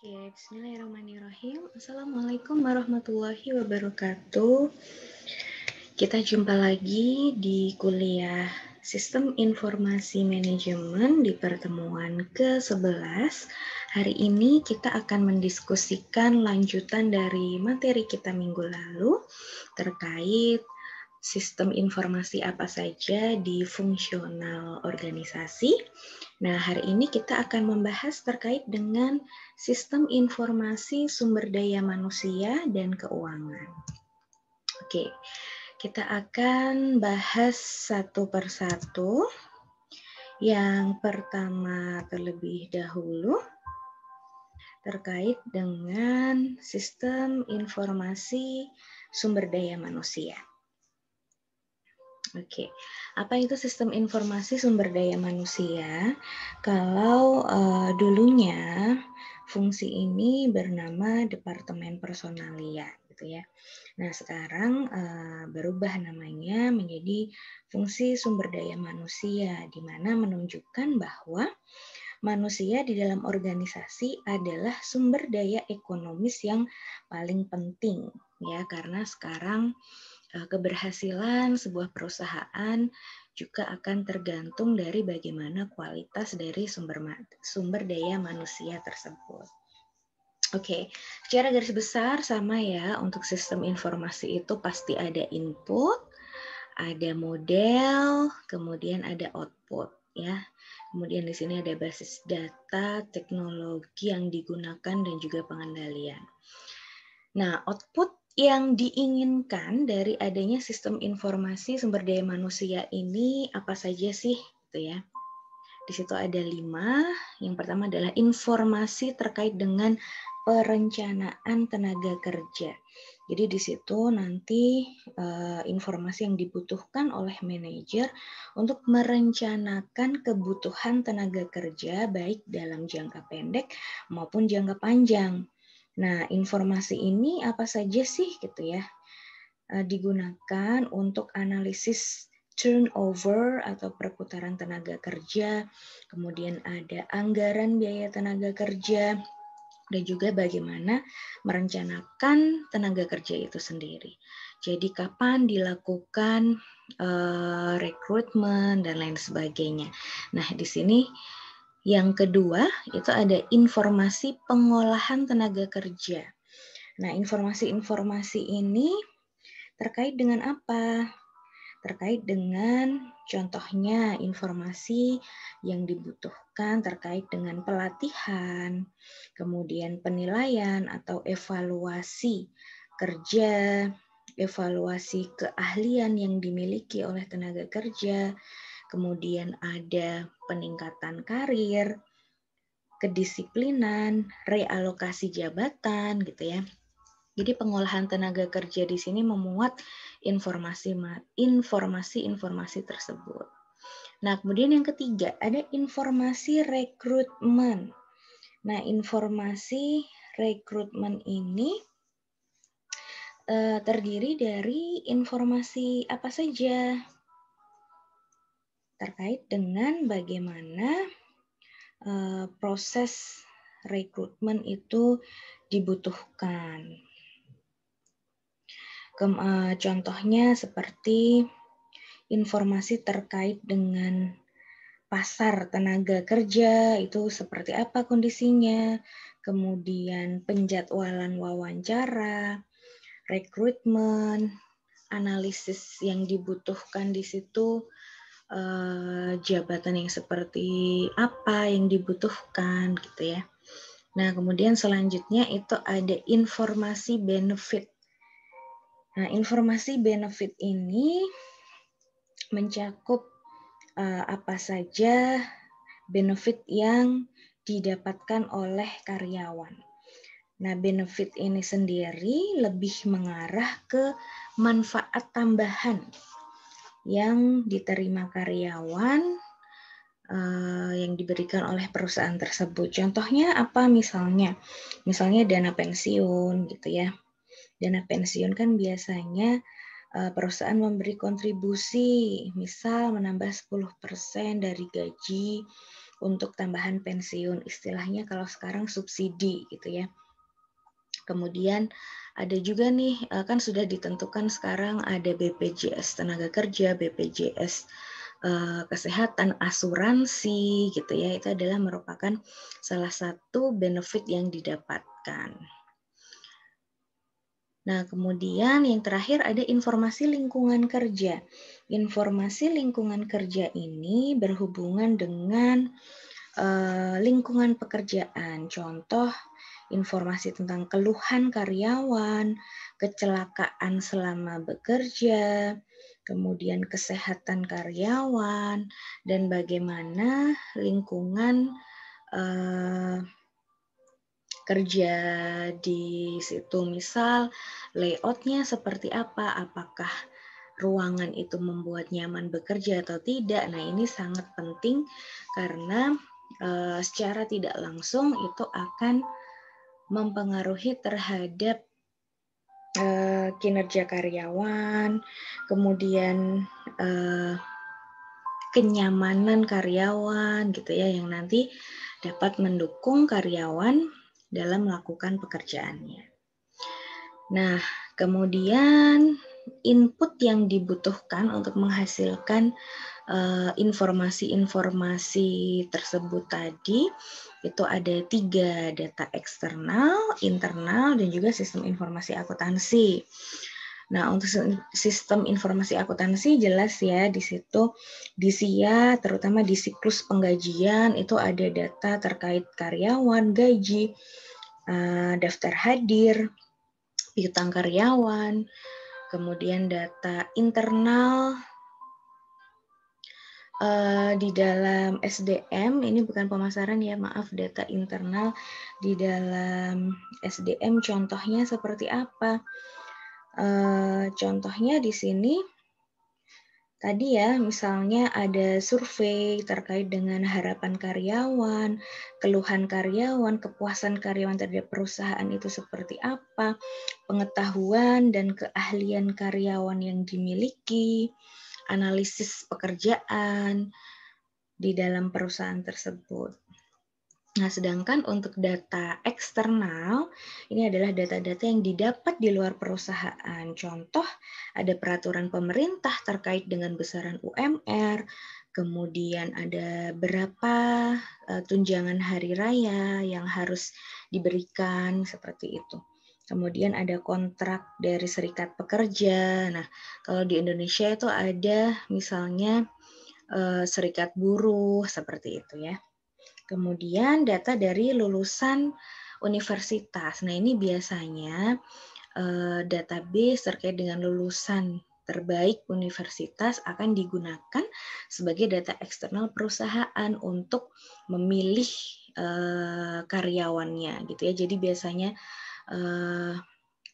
Oke, bismillahirrahmanirrahim. Assalamualaikum warahmatullahi wabarakatuh. Kita jumpa lagi di kuliah Sistem Informasi Manajemen di pertemuan ke-11. Hari ini kita akan mendiskusikan lanjutan dari materi kita minggu lalu terkait sistem informasi apa saja di fungsional organisasi. Nah, hari ini kita akan membahas terkait dengan sistem informasi sumber daya manusia dan keuangan. Oke, kita akan bahas satu persatu. Yang pertama terlebih dahulu terkait dengan sistem informasi sumber daya manusia. Oke, apa itu sistem informasi sumber daya manusia? Kalau dulunya fungsi ini bernama Departemen Personalia, gitu ya. Nah, sekarang berubah namanya menjadi fungsi sumber daya manusia, di mana menunjukkan bahwa manusia di dalam organisasi adalah sumber daya ekonomis yang paling penting, ya, karena sekarang keberhasilan sebuah perusahaan juga akan tergantung dari bagaimana kualitas dari sumber daya manusia tersebut. Oke, secara garis besar sama ya, untuk sistem informasi itu pasti ada input, ada model, kemudian ada output ya. Kemudian di sini ada basis data, teknologi yang digunakan dan juga pengendalian. Nah, output yang diinginkan dari adanya sistem informasi sumber daya manusia ini apa saja sih, gitu ya? Di situ ada 5. Yang pertama adalah informasi terkait dengan perencanaan tenaga kerja. Jadi di situ nanti informasi yang dibutuhkan oleh manajer untuk merencanakan kebutuhan tenaga kerja baik dalam jangka pendek maupun jangka panjang. Nah, informasi ini apa saja sih gitu ya? Digunakan untuk analisis turnover atau perputaran tenaga kerja, kemudian ada anggaran biaya tenaga kerja, dan juga bagaimana merencanakan tenaga kerja itu sendiri. Jadi kapan dilakukan rekrutmen dan lain sebagainya. Nah, di sini yang kedua itu ada informasi pengolahan tenaga kerja. Nah, informasi-informasi ini terkait dengan apa? Terkait dengan contohnya informasi yang dibutuhkan terkait dengan pelatihan, kemudian penilaian atau evaluasi kerja, evaluasi keahlian yang dimiliki oleh tenaga kerja, kemudian ada peningkatan karir, kedisiplinan, realokasi jabatan gitu ya. Jadi pengolahan tenaga kerja di sini memuat informasi tersebut. Nah, kemudian yang ketiga ada informasi rekrutmen. Nah, informasi rekrutmen ini terdiri dari informasi apa saja terkait dengan bagaimana proses rekrutmen itu dibutuhkan. Contohnya seperti informasi terkait dengan pasar tenaga kerja itu seperti apa kondisinya, kemudian penjadwalan wawancara, rekrutmen, analisis yang dibutuhkan di situ, jabatan yang seperti apa yang dibutuhkan gitu ya. Nah, kemudian selanjutnya itu ada informasi benefit. Nah, informasi benefit ini mencakup apa saja benefit yang didapatkan oleh karyawan. Nah, benefit ini sendiri lebih mengarah ke manfaat tambahan yang diterima karyawan yang diberikan oleh perusahaan tersebut. Contohnya apa misalnya? Misalnya dana pensiun gitu ya. Dana pensiun kan biasanya perusahaan memberi kontribusi, misal menambah 10% dari gaji untuk tambahan pensiun, istilahnya kalau sekarang subsidi gitu ya. Kemudian ada juga nih, kan sudah ditentukan sekarang ada BPJS Tenaga Kerja, BPJS Kesehatan, asuransi gitu ya. Itu adalah merupakan salah satu benefit yang didapatkan. Nah, kemudian yang terakhir ada informasi lingkungan kerja. Informasi lingkungan kerja ini berhubungan dengan lingkungan pekerjaan. Contoh, informasi tentang keluhan karyawan, kecelakaan selama bekerja, kemudian kesehatan karyawan, dan bagaimana lingkungan kerja di situ. Misal layoutnya seperti apa, apakah ruangan itu membuat nyaman bekerja atau tidak. Nah, ini sangat penting karena secara tidak langsung itu akan mempengaruhi terhadap kinerja karyawan, kemudian kenyamanan karyawan gitu ya, yang nanti dapat mendukung karyawan dalam melakukan pekerjaannya. Nah, kemudian input yang dibutuhkan untuk menghasilkan informasi-informasi tersebut tadi itu ada 3, data eksternal, internal, dan juga sistem informasi akuntansi. Nah, untuk sistem informasi akuntansi jelas ya di situ di SIA, terutama di siklus penggajian itu ada data terkait karyawan, gaji, daftar hadir, piutang karyawan, kemudian data internal di dalam SDM, ini bukan pemasaran ya, maaf, data internal di dalam SDM contohnya seperti apa? Contohnya di sini tadi ya, misalnya ada survei terkait dengan harapan karyawan, keluhan karyawan, kepuasan karyawan terhadap perusahaan itu seperti apa, pengetahuan dan keahlian karyawan yang dimiliki, analisis pekerjaan di dalam perusahaan tersebut. Nah, sedangkan untuk data eksternal, ini adalah data-data yang didapat di luar perusahaan. Contoh, ada peraturan pemerintah terkait dengan besaran UMR, kemudian ada berapa tunjangan hari raya yang harus diberikan, seperti itu. Kemudian ada kontrak dari serikat pekerja. Nah, kalau di Indonesia itu ada misalnya serikat buruh, seperti itu ya. Kemudian data dari lulusan universitas. Nah, ini biasanya database terkait dengan lulusan terbaik universitas akan digunakan sebagai data eksternal perusahaan untuk memilih karyawannya gitu ya. Jadi biasanya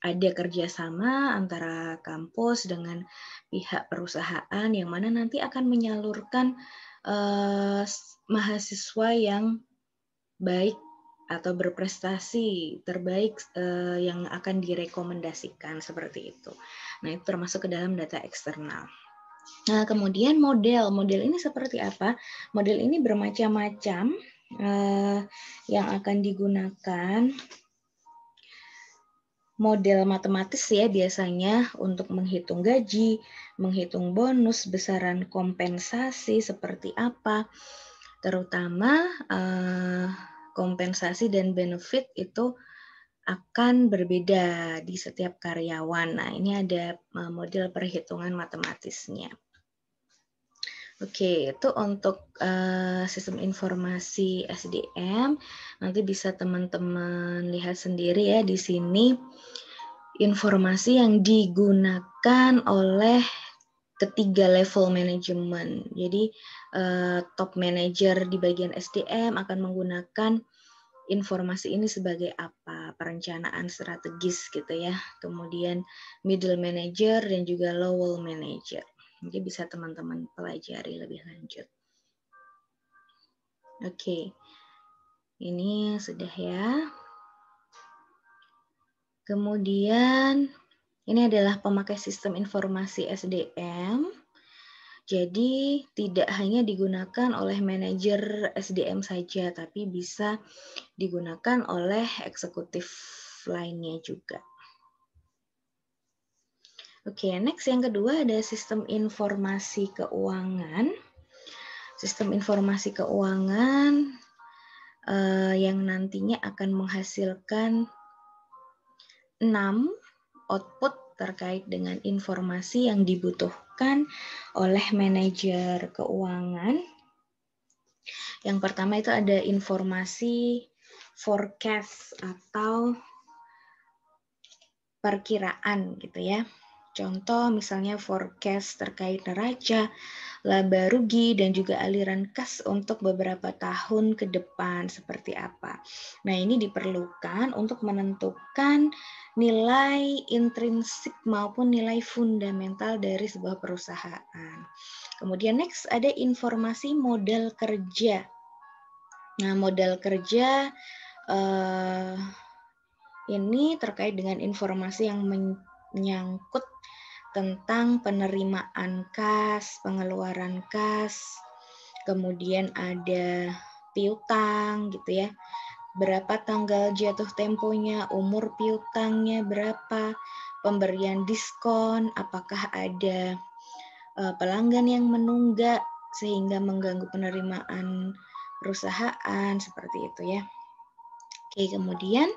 ada kerjasama antara kampus dengan pihak perusahaan yang mana nanti akan menyalurkan mahasiswa yang baik atau berprestasi terbaik yang akan direkomendasikan seperti itu. Nah, itu termasuk ke dalam data eksternal. Nah, kemudian model ini seperti apa? Model ini bermacam-macam yang akan digunakan. Model matematis ya biasanya untuk menghitung gaji, menghitung bonus, besaran kompensasi seperti apa, terutama kompensasi dan benefit itu akan berbeda di setiap karyawan. Nah, ini ada model perhitungan matematisnya. Oke, itu untuk sistem informasi SDM. Nanti bisa teman-teman lihat sendiri ya di sini informasi yang digunakan oleh ketiga level manajemen. Jadi top manager di bagian SDM akan menggunakan informasi ini sebagai apa? Perencanaan strategis gitu ya. Kemudian middle manager dan juga lower manager. Jadi bisa teman-teman pelajari lebih lanjut. Oke. Ini sudah ya. Kemudian ini adalah pemakai sistem informasi SDM. Jadi tidak hanya digunakan oleh manajer SDM saja, tapi bisa digunakan oleh eksekutif lainnya juga. Oke, next yang kedua ada sistem informasi keuangan. Sistem informasi keuangan yang nantinya akan menghasilkan 6 output terkait dengan informasi yang dibutuhkan oleh manajer keuangan. Yang pertama itu ada informasi forecast atau perkiraan gitu ya. Contoh misalnya forecast terkait neraca, laba rugi, dan juga aliran kas untuk beberapa tahun ke depan seperti apa. Nah, ini diperlukan untuk menentukan nilai intrinsik maupun nilai fundamental dari sebuah perusahaan. Kemudian next ada informasi modal kerja. Nah, modal kerja ini terkait dengan informasi yang menyangkut tentang penerimaan kas, pengeluaran kas, kemudian ada piutang gitu ya. Berapa tanggal jatuh temponya, umur piutangnya berapa, pemberian diskon, apakah ada pelanggan yang menunggak sehingga mengganggu penerimaan perusahaan, seperti itu ya. Oke, kemudian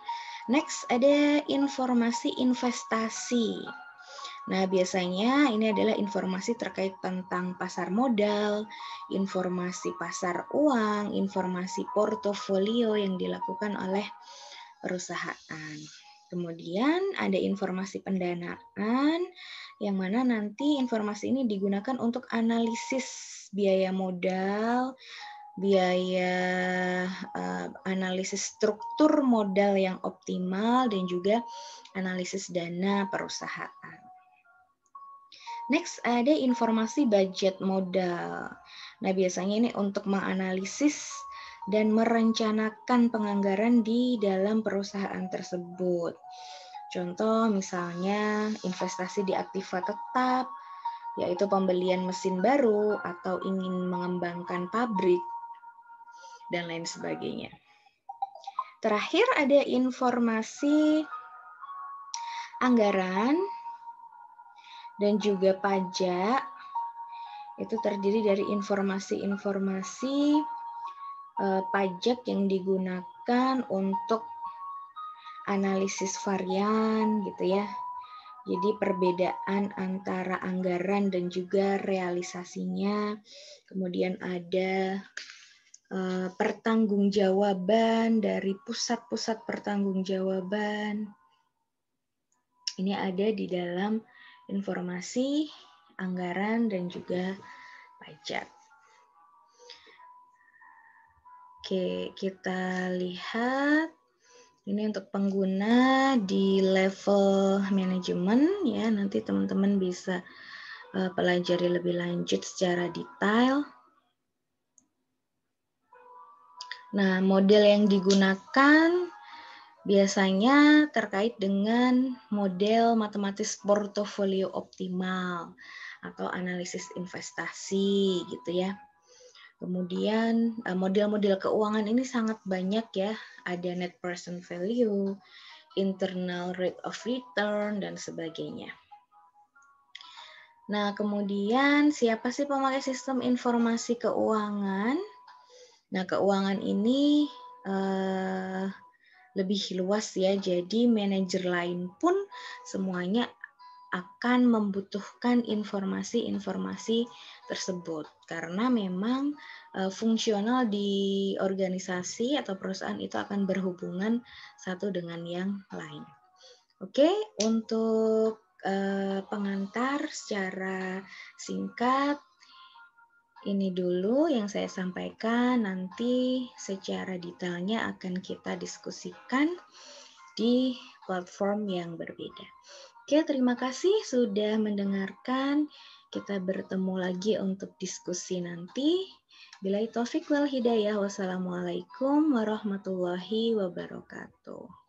next ada informasi investasi. Nah, biasanya ini adalah informasi terkait tentang pasar modal, informasi pasar uang, informasi portofolio yang dilakukan oleh perusahaan. Kemudian ada informasi pendanaan, yang mana nanti informasi ini digunakan untuk analisis biaya modal, biaya analisis struktur modal yang optimal, dan juga analisis dana perusahaan. Next ada informasi budget modal. Nah, biasanya ini untuk menganalisis dan merencanakan penganggaran di dalam perusahaan tersebut. Contoh misalnya investasi di aktiva tetap, yaitu pembelian mesin baru atau ingin mengembangkan pabrik, dan lain sebagainya. Terakhir ada informasi anggaran dan juga pajak. Itu terdiri dari informasi-informasi pajak yang digunakan untuk analisis varian gitu ya. Jadi perbedaan antara anggaran dan juga realisasinya. Kemudian ada pertanggungjawaban dari pusat-pusat pertanggungjawaban. Ini ada di dalam informasi anggaran dan juga pajak. Oke, kita lihat ini untuk pengguna di level manajemen ya. Nanti teman-teman bisa pelajari lebih lanjut secara detail. Nah, model yang digunakan biasanya terkait dengan model matematis portofolio optimal atau analisis investasi gitu ya. Kemudian model-model keuangan ini sangat banyak ya, ada net present value, internal rate of return, dan sebagainya. Nah, kemudian siapa sih pemakai sistem informasi keuangan? Nah, keuangan ini lebih luas ya, jadi manajer lain pun semuanya akan membutuhkan informasi-informasi tersebut karena memang fungsional di organisasi atau perusahaan itu akan berhubungan satu dengan yang lain. Oke, untuk pengantar secara singkat ini dulu yang saya sampaikan, nanti secara detailnya akan kita diskusikan di platform yang berbeda. Oke, terima kasih sudah mendengarkan. Kita bertemu lagi untuk diskusi nanti. Billahi taufik wal hidayah. Wassalamualaikum warahmatullahi wabarakatuh.